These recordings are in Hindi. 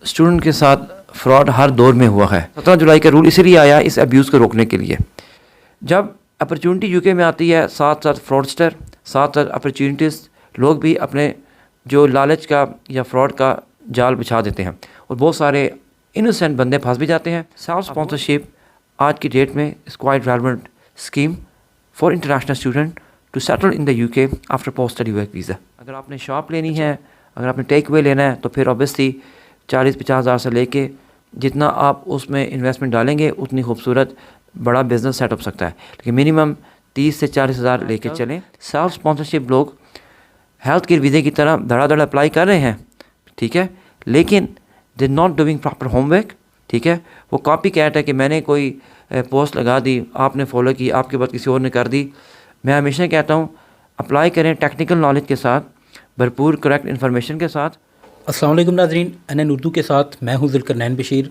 स्टूडेंट के साथ फ्रॉड हर दौर में हुआ है। 17 जुलाई का रूल इसीलिए आया इस अब्यूज़ को रोकने के लिए। जब अपॉर्चुनिटी यूके में आती है, साथ साथ फ्रॉडस्टर, साथ साथ अपॉर्चुनिटीज़, लोग भी अपने जो लालच का या फ्रॉड का जाल बिछा देते हैं और बहुत सारे इनोसेंट बंदे फंस भी जाते हैं। सेल्फ स्पॉन्सरशिप आज की डेट में is quite relevant scheme for international student to settle in the UK after post study work visa. अगर आपने शॉप लेनी है, अगर आपने टेक अवे लेना है, तो फिर ऑब्वियसली 40-50 हज़ार से लेके जितना आप उसमें इन्वेस्टमेंट डालेंगे उतनी खूबसूरत बड़ा बिजनेस सेट हो सकता है। लेकिन मिनिमम 30 से 40 हज़ार लेके चलें। सेल्फ स्पॉन्सरशिप लोग हेल्थ केयर वीज़े की तरह धड़ाधड़ अप्लाई कर रहे हैं, ठीक है, लेकिन they not doing proper homework, ठीक है। वो कॉपी कैट है कि मैंने कोई पोस्ट लगा दी, आपने फॉलो की, आपके बाद किसी और ने कर दी। मैं हमेशा कहता हूँ अप्लाई करें टेक्निकल नॉलेज के साथ, भरपूर करेक्ट इन्फॉर्मेशन के साथ। अस्सलाम वालेकुम नाज़रीन, एनएन उर्दू के साथ मैं हूँ ज़ुल्करनैन बशीर।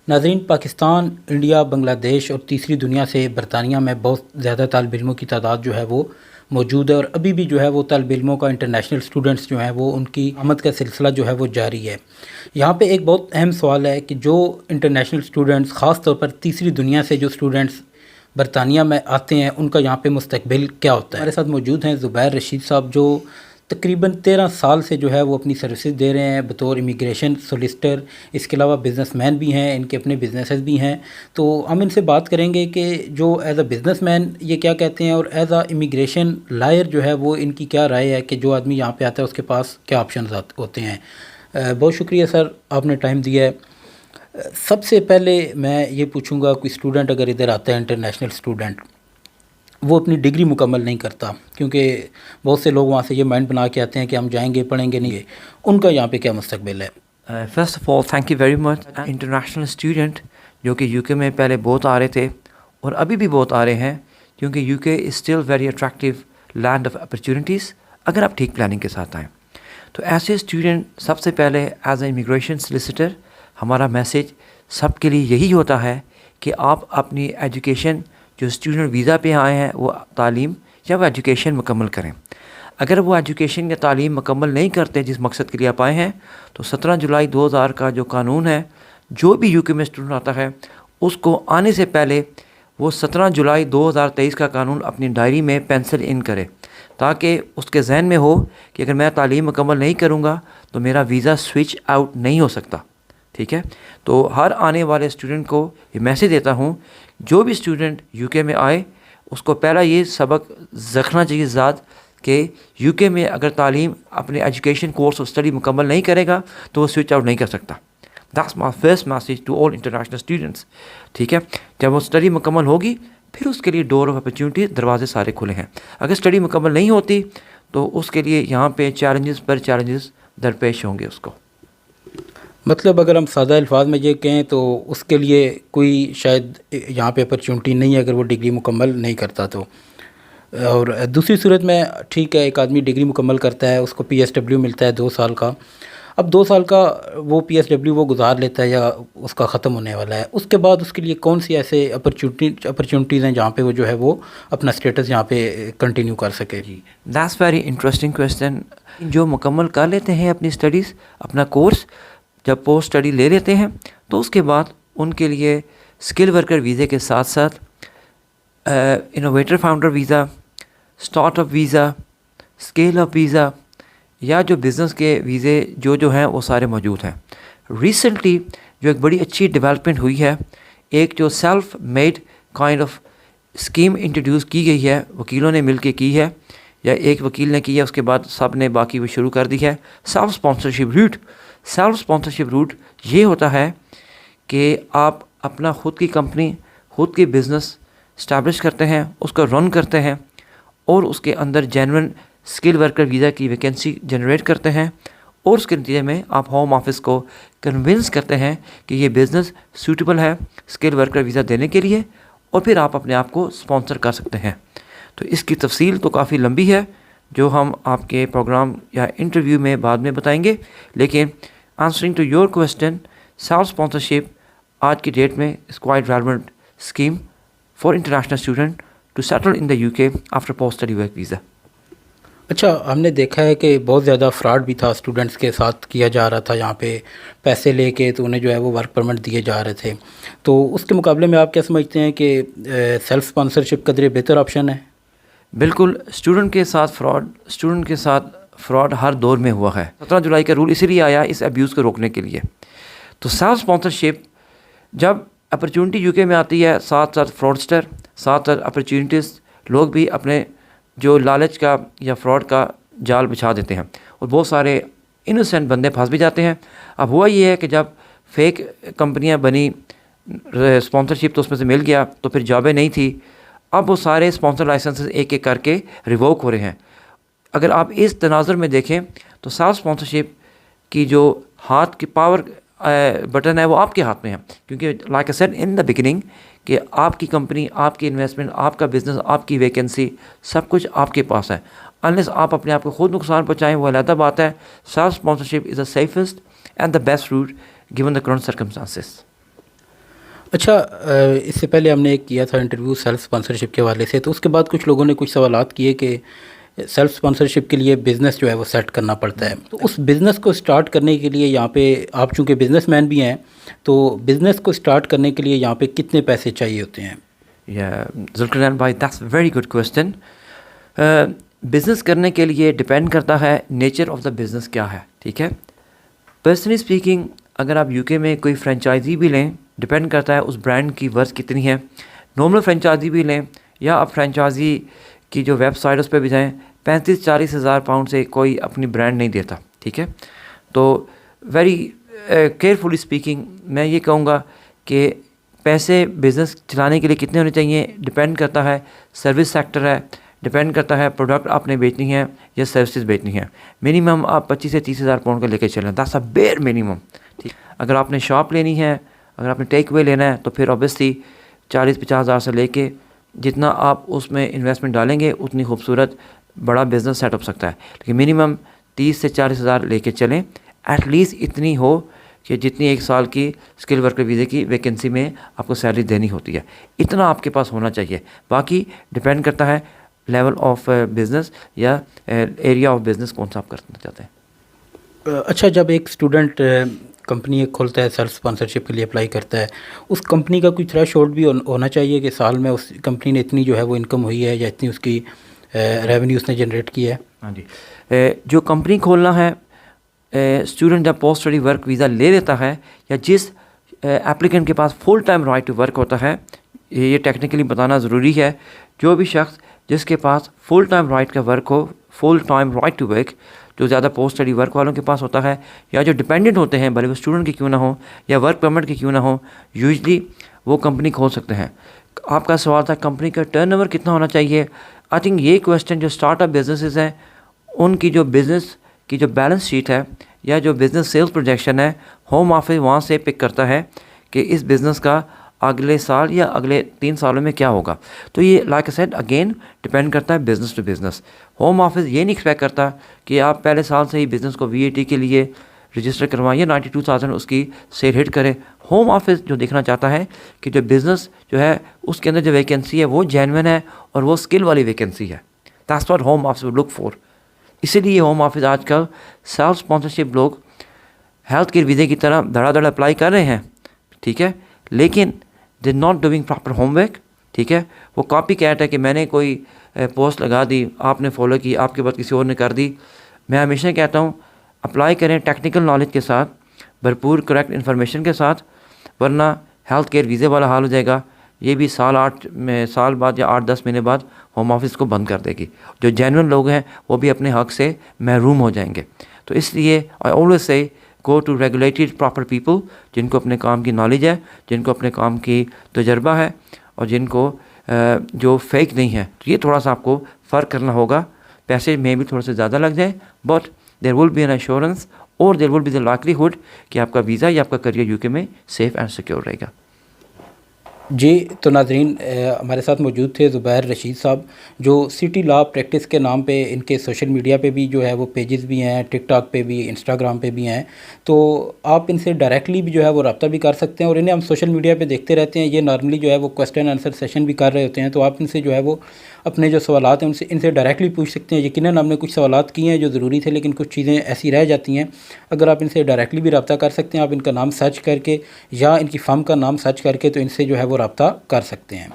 नाज़रीन, पाकिस्तान, इंडिया, बांग्लादेश और तीसरी दुनिया से बरतानिया में बहुत ज़्यादा तालिब इल्मों की तादाद जो है वो मौजूद है और अभी भी जो है वो तालिब इल्मों का इंटरनेशनल स्टूडेंट्स जो हैं वो उनकी आमद का सिलसिला जो है वो जारी है। यहाँ पे एक बहुत अहम सवाल है कि जो इंटरनेशनल स्टूडेंट्स, ख़ास तौर पर तीसरी दुनिया से जो स्टूडेंट्स बरतानिया में आते हैं, उनका यहाँ पे मुस्तकबिल क्या होता है। हमारे साथ मौजूद हैं ज़ुबैर रशीद साहब, जो तकरीबन 13 साल से जो है वो अपनी सर्विसेज दे रहे हैं बतौर इमिग्रेशन सोलिसिटर। इसके अलावा बिज़नेसमैन भी हैं, इनके अपने बिज़नेसेस भी हैं। तो हम इनसे बात करेंगे कि जो एज़ अ बिज़नेसमैन ये क्या कहते हैं और एज़ अ इमिग्रेशन लॉयर जो है वो इनकी क्या राय है कि जो आदमी यहाँ पे आता है उसके पास क्या ऑप्शन होते हैं। बहुत शुक्रिया सर, आपने टाइम दिया है। सबसे पहले मैं ये पूछूँगा, कोई स्टूडेंट अगर इधर आता है, इंटरनेशनल स्टूडेंट, वो अपनी डिग्री मुकम्मल नहीं करता, क्योंकि बहुत से लोग वहाँ से ये माइंड बना के आते हैं कि हम जाएंगे पढ़ेंगे नहीं, उनका यहाँ पे क्या मुस्तकबिल है। First of all thank you very much. International student जो कि यूके में पहले बहुत आ रहे थे और अभी भी बहुत आ रहे हैं, क्योंकि UK is still very attractive land of opportunities अगर आप ठीक प्लानिंग के साथ आएँ। तो ऐसे स्टूडेंट सबसे पहले एज ए इमिग्रेशन सोलिसिटर हमारा मैसेज सबके लिए यही होता है कि आप अपनी एजुकेशन, जो स्टूडेंट वीज़ा पे आए हैं, वो तालीम या वो एजुकेशन मुकम्मल करें। अगर वो एजुकेशन या तालीम मुकम्मल नहीं करते जिस मकसद के लिए आप आए हैं, तो 17 जुलाई 2000 का जो कानून है, जो भी यूके में स्टूडेंट आता है उसको आने से पहले वो 17 जुलाई 2023 का कानून अपनी डायरी में पेंसिल इन करे, ताकि उसके जहन में हो कि अगर मैं तालीम मुकम्मल नहीं करूँगा तो मेरा वीज़ा स्विच आउट नहीं हो सकता, ठीक है। तो हर आने वाले स्टूडेंट को ये मैसेज देता हूँ, जो भी स्टूडेंट यूके में आए उसको पहला ये सबक रखना चाहिए ज़ाद कि यूके में अगर तालीम, अपने एजुकेशन कोर्स और स्टडी मुकम्मल नहीं करेगा तो वो स्विच आउट नहीं कर सकता। That's my first message to all international students, ठीक है। जब वो स्टडी मुकम्मल होगी फिर उसके लिए डोर ऑफ अपॉर्चुनिटी, दरवाजे सारे खुले हैं। अगर स्टडी मुकम्मल नहीं होती तो उसके लिए यहाँ पे चैलेंजेस पर चैलेंजेस दरपेश होंगे उसको। मतलब अगर हम सादा अल्फाज में ये कहें तो उसके लिए कोई शायद यहाँ पे अपॉर्चुनिटी नहीं है अगर वो डिग्री मुकम्मल नहीं करता तो। और दूसरी सूरत में ठीक है, एक आदमी डिग्री मुकम्मल करता है, उसको पीएसडब्ल्यू मिलता है 2 साल का। अब 2 साल का वो पीएसडब्ल्यू वो गुजार लेता है या उसका ख़त्म होने वाला है, उसके बाद उसके लिए कौन सी ऐसे अपॉर्चुनिटीज़ हैं जहाँ पे वो जो है वो अपना स्टेटस यहाँ पे कंटिन्यू कर सके। जी, दैट्स वेरी इंटरेस्टिंग क्वेश्चन। जो मुकम्मल कर लेते हैं अपनी स्टडीज़, अपना कोर्स, जब पोस्ट स्टडी ले लेते हैं तो उसके बाद उनके लिए स्किल वर्कर वीज़े के साथ साथ innovator founder visa, startup visa, scale up visa या जो बिज़नेस के वीज़े जो हैं वो सारे मौजूद हैं। रिसेंटली जो एक बड़ी अच्छी डेवलपमेंट हुई है, एक जो self made kind of scheme introduce की गई है, वकीलों ने मिलके की है या एक वकील ने की है, उसके बाद सब ने बाकी वो शुरू कर दी है। Self sponsorship route. Self sponsorship route ये होता है कि आप अपना ख़ुद की कंपनी, ख़ुद की बिज़नेस इस्टेब्लिश करते हैं, उसको रन करते हैं और उसके अंदर जेन्युइन स्किल वर्कर वीज़ा की वैकेंसी जनरेट करते हैं और उसके नतीजे में आप होम ऑफिस को कन्विंस करते हैं कि ये बिज़नेस सूटेबल है स्किल वर्कर वीज़ा देने के लिए, और फिर आप अपने आप को स्पॉन्सर कर सकते हैं। तो इसकी तफसील तो काफ़ी लंबी है जो हम आपके प्रोग्राम या इंटरव्यू में बाद में बताएंगे, लेकिन answering to your question, self sponsorship आज की डेट में is quite relevant scheme for international student to settle in the UK after post study work visa. अच्छा, हमने देखा है कि बहुत ज़्यादा फ्रॉड भी था, स्टूडेंट्स के साथ किया जा रहा था, यहाँ पे पैसे लेके तो उन्हें जो है वो वर्क परमिट दिए जा रहे थे। तो उसके मुकाबले में आप क्या समझते हैं कि सेल्फ स्पॉन्सरशिप कदरे बेहतर ऑप्शन है? बिल्कुल, स्टूडेंट के साथ फ्रॉड हर दौर में हुआ है। 17 जुलाई का रूल इसीलिए आया इस अब्यूज़ को रोकने के लिए। तो सेल्फ स्पॉन्सरशिप जब अपॉर्चुनिटी यूके में आती है, साथ साथ फ्रॉडस्टर, साथ साथ अपॉर्चुनिटीज़, लोग भी अपने जो लालच का या फ्रॉड का जाल बिछा देते हैं और बहुत सारे इनोसेंट बंदे फंस भी जाते हैं। अब हुआ ये है कि जब फेक कंपनियां बनी, स्पॉन्सरशिप तो उसमें से मिल गया, तो फिर जॉबें नहीं थी। अब वो सारे स्पॉन्सर लाइसेंसेस एक एक करके रिवोक हो रहे हैं। अगर आप इस तनाज़ुर में देखें तो सेल्फ स्पॉन्सरशिप की जो हाथ की पावर बटन है वो आपके हाथ में है, क्योंकि like I said in the beginning कि आपकी कंपनी, आपकी इन्वेस्टमेंट, आपका बिजनेस, आपकी वैकेंसी, सब कुछ आपके पास है। अनलेस आप अपने आप को खुद नुकसान पहुँचाएँ वो अलग बात है। Self sponsorship is the safest and the best route given the current circumstances. अच्छा, इससे पहले हमने एक किया था इंटरव्यू सेल्फ स्पॉन्सरशिप के हवाले से, तो उसके बाद कुछ लोगों ने कुछ सवालात किए कि सेल्फ स्पॉन्सरशिप के लिए बिज़नेस जो है वो सेट करना पड़ता है। तो उस बिज़नेस को स्टार्ट करने के लिए यहाँ पे आप चूँकि बिज़नेसमैन भी हैं, तो बिज़नेस को स्टार्ट करने के लिए यहाँ पे कितने पैसे चाहिए होते हैं? जुल्करनैन भाई, that's very good question. Business करने के लिए डिपेंड करता है नेचर ऑफ द बिज़नेस क्या है, ठीक है। पर्सनली स्पीकिंग, अगर आप यूके में कोई फ्रेंचाइजी भी लें, डिपेंड करता है उस ब्रांड की वर्थ कितनी है। नॉर्मल फ्रेंचाइजी भी लें या आप फ्रेंचाइजी की जो वेबसाइट उस पर भी जाएँ, 35-40 हज़ार पाउंड से कोई अपनी ब्रांड नहीं देता, ठीक है। तो वेरी केयरफुली स्पीकिंग मैं ये कहूँगा कि पैसे बिज़नेस चलाने के लिए कितने होने चाहिए डिपेंड करता है, सर्विस सेक्टर है, डिपेंड करता है प्रोडक्ट आपने बेचनी है या सर्विसेज बेचनी है। मिनिमम आप 25 से 30 हज़ार पाउंड का लेके चलें, दैट्स अ बेयर मिनिमम, ठीक। अगर आपने शॉप लेनी है, अगर आपने टेक अवे लेना है, तो फिर ऑब्वियसली 40-50 हज़ार से लेके जितना आप उसमें इन्वेस्टमेंट डालेंगे उतनी खूबसूरत बड़ा बिज़नेस सेट हो सकता है। लेकिन मिनिमम 30 से 40 हज़ार लेके चलें, एटलीस्ट इतनी हो कि जितनी 1 साल की स्किल वर्कर वीज़े की वैकेंसी में आपको सैलरी देनी होती है, इतना आपके पास होना चाहिए। बाकी डिपेंड करता है लेवल ऑफ बिज़नेस या एरिया ऑफ बिज़नेस कौन सा आप करना चाहते हैं। अच्छा, जब एक स्टूडेंट कंपनी एक खोलता है, सेल्फ स्पॉन्सरशिप के लिए अप्लाई करता है, उस कंपनी का कोई थ्रेशोल्ड भी होना चाहिए कि साल में उस कंपनी ने इतनी जो है वो इनकम हुई है या इतनी उसकी रेवेन्यू उसने जनरेट की है? हाँ जी, जो कंपनी खोलना है, स्टूडेंट जब पोस्ट स्टडी वर्क वीज़ा ले लेता है या जिस एप्लीकेंट के पास full time right to work होता है, ये टेक्निकली बताना ज़रूरी है, जो भी शख्स जिसके पास फुल टाइम राइट का वर्क हो, full time right to work, जो ज़्यादा पोस्ट स्टडी वर्क वालों के पास होता है या जो डिपेंडेंट होते हैं, भले वो स्टूडेंट के क्यों ना हो या वर्क परमिट के क्यों ना हो, यूजली वो कंपनी खोल सकते हैं। आपका सवाल था कंपनी का टर्नओवर कितना होना चाहिए। आई थिंक ये क्वेश्चन जो स्टार्टअप बिजनेसेस हैं उनकी जो बिज़नेस की जो बैलेंस शीट है या जो बिज़नेस सेल्स प्रोजेक्शन है, होम ऑफिस वहाँ से पिक करता है कि इस बिज़नेस का अगले साल या अगले 3 सालों में क्या होगा। तो ये like I said again depend करता है business to business. Home office ये नहीं एक्सपेक्ट करता कि आप पहले साल से ही बिज़नेस को VAT के लिए रजिस्टर करवाएं या 92,000 उसकी सेल हिट करें। होम ऑफिस जो देखना चाहता है कि जो बिज़नेस जो है उसके अंदर जो वैकेंसी है वो जेन्युइन है और वो स्किल वाली वैकेंसी है। That's what home office look for. इसीलिए होम ऑफिस आजकल सेल्फ स्पॉन्सरशिप लोग हेल्थ केयर वीज़े की तरह धड़ाधड़ अप्लाई कर रहे हैं, ठीक है, लेकिन they not doing proper homework, ठीक है। वो कॉपी कैट है कि मैंने कोई पोस्ट लगा दी, आपने फॉलो की, आपके बाद किसी और ने कर दी। मैं हमेशा कहता हूँ अप्लाई करें टेक्निकल नॉलेज के साथ, भरपूर करेक्ट इन्फॉर्मेशन के साथ, वरना हेल्थ केयर वीज़े वाला हाल हो जाएगा। ये भी साल बाद या 8-10 महीने बाद होम ऑफिस को बंद कर देगी। जो जेन्युइन लोग हैं वो भी अपने हक से महरूम हो जाएंगे। तो इसलिए I always say go to regulated proper people, जिनको अपने काम की नॉलेज है, जिनको अपने काम की तजर्बा है और जिनको जो फेक नहीं है। तो ये थोड़ा सा आपको फ़र्क करना होगा। पैसे में भी थोड़ा सा ज़्यादा लग जाए, but there will be an assurance और there will be the likelihood कि आपका वीज़ा या आपका करियर यूके में सेफ़ एंड सिक्योर रहेगा। जी, तो नाज़रीन हमारे साथ मौजूद थे ज़ुबैर रशीद साहब, जो सिटी लॉ प्रैक्टिस के नाम पे इनके सोशल मीडिया पे भी जो है वो पेजेस भी हैं, टिकटॉक पे भी, इंस्टाग्राम पे भी हैं। तो आप इनसे डायरेक्टली भी जो है वो रब्ता भी कर सकते हैं और इन्हें हम सोशल मीडिया पे देखते रहते हैं। ये नॉर्मली जो है वो क्वेश्चन आंसर सेशन भी कर रहे होते हैं, तो आप इनसे जो है वो अपने जो सवालात हैं इनसे डायरेक्टली पूछ सकते हैं। यकीनन हमने कुछ सवालात किए हैं जो ज़रूरी थे, लेकिन कुछ चीज़ें ऐसी रह जाती हैं। अगर आप इनसे डायरेक्टली भी रब्ता कर सकते हैं, आप इनका नाम सर्च करके या इनकी फ़र्म का नाम सर्च करके, तो इनसे जो है वो रब्ता कर सकते हैं।